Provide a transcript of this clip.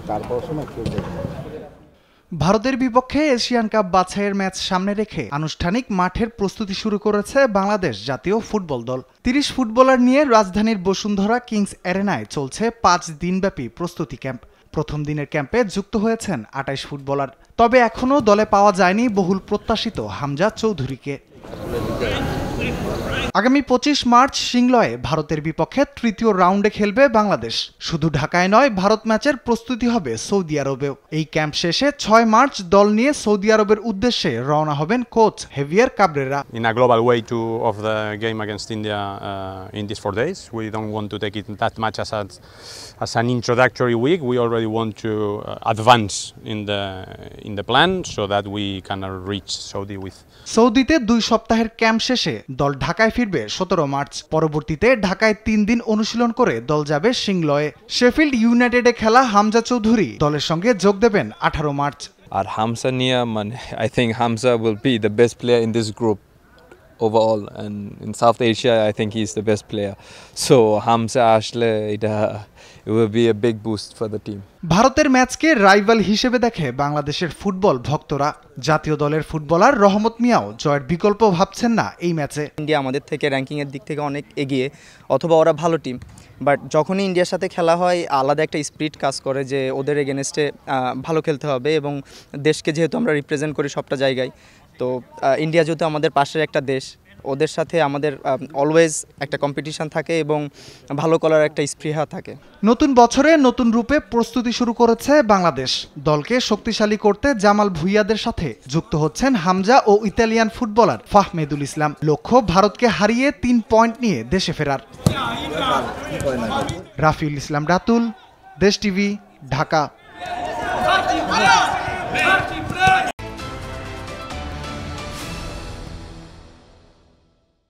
তারপর সময় খেলতে। ভারতের বিপক্ষে এশিয়ান কাপ বাছাইয়ের ম্যাচ সামনে রেখে আনুষ্ঠানিক মাঠের প্রস্তুতি শুরু করেছে বাংলাদেশ জাতীয় ফুটবল দল। ৩০ ফুটবলার নিয়ে রাজধানীর বসুন্ধরা কিংস অ্যারেনায় চলছে ৫ দিনব্যাপী প্রস্তুতি ক্যাম্প। প্রথম দিনের ক্যাম্পে যুক্ত হয়েছেন ২৮ ফুটবলার। তবে এখনও দলে পাওয়া যায়নি বহুল প্রত্যাশিত হামজা চৌধুরীকে। আগামী ২৫ মার্চ সিংলয়ে ভারতের বিপক্ষে তৃতীয় রাউন্ডে খেলবে বাংলাদেশ। শুধু ঢাকায় নয়, ভারত ম্যাচের প্রস্তুতি হবে সৌদি আরবেও। এই ক্যাম্প শেষে ৬ মার্চ দল নিয়ে সৌদি আরবের উদ্দেশ্যে রওনা হবেন coach heavier Cabrera. In a global way of the game against India in these 4 days, we don't want to take it that much as an introductory week. We already want to advance in the plan so that we can reach Saudi with. সৌদিতে ২ সপ্তাহের camp শেষে দল ঢাকায় ফিরবে ১৭ March. পরবর্তীতে ঢাকায় ৩ দিন অনুশীলন করে দল যাবে সিংলয়ে। শেফিল্ড ইউনাইটেডে খেলা হামজা চৌধুরী দলের সঙ্গে যোগ দেবেন ১৮ মার্চ। আর হামজা নিয়ে I think Hamza will be the best player in this group overall, and in South Asia I think he's the best player. So Hamza আসলে it will be a big boost for the team. ভারতের ম্যাচকে rival হিসেবে দেখে বাংলাদেশের football ভক্তরা। জাতীয় দলের footballer রহমত Miao জয়ের বিকল্প ভাবছেন না এই ম্যাচে। ইন্ডিয়া আমাদের থেকে র্যাঙ্কিংয়ের দিক থেকে অনেক এগিয়ে, অথবা ওরা ভালো টিম, বাট যখনই ইন্ডিয়ার সাথে খেলা হয় আলাদা একটা স্পিরিট কাজ করে যে ওদের এগেনস্টে ভালো খেলতে হবে, এবং দেশকে যেহেতু আমরা রিপ্রেজেন্ট করি সবটা জায়গায়, তো ইন্ডিয়া যেহেতু আমাদের পাশের একটা দেশ, ওদের সাথে আমাদের অলওয়েজ একটা কম্পিটিশন থাকে এবং ভালো করার একটা স্পৃহা থাকে। নতুন বছরে নতুন রূপে প্রস্তুতি শুরু করেছে বাংলাদেশ। দলকে শক্তিশালী করতে জামাল ভুঁইয়াদের সাথে যুক্ত হচ্ছেন হামজা ও ইতালিয়ান ফুটবলার ফাহমেদুল ইসলাম। লক্ষ্য ভারতকে হারিয়ে ৩ পয়েন্ট নিয়ে দেশে ফেরার। রাফিউল ইসলাম রাতুল, দেশ টিভি, ঢাকা।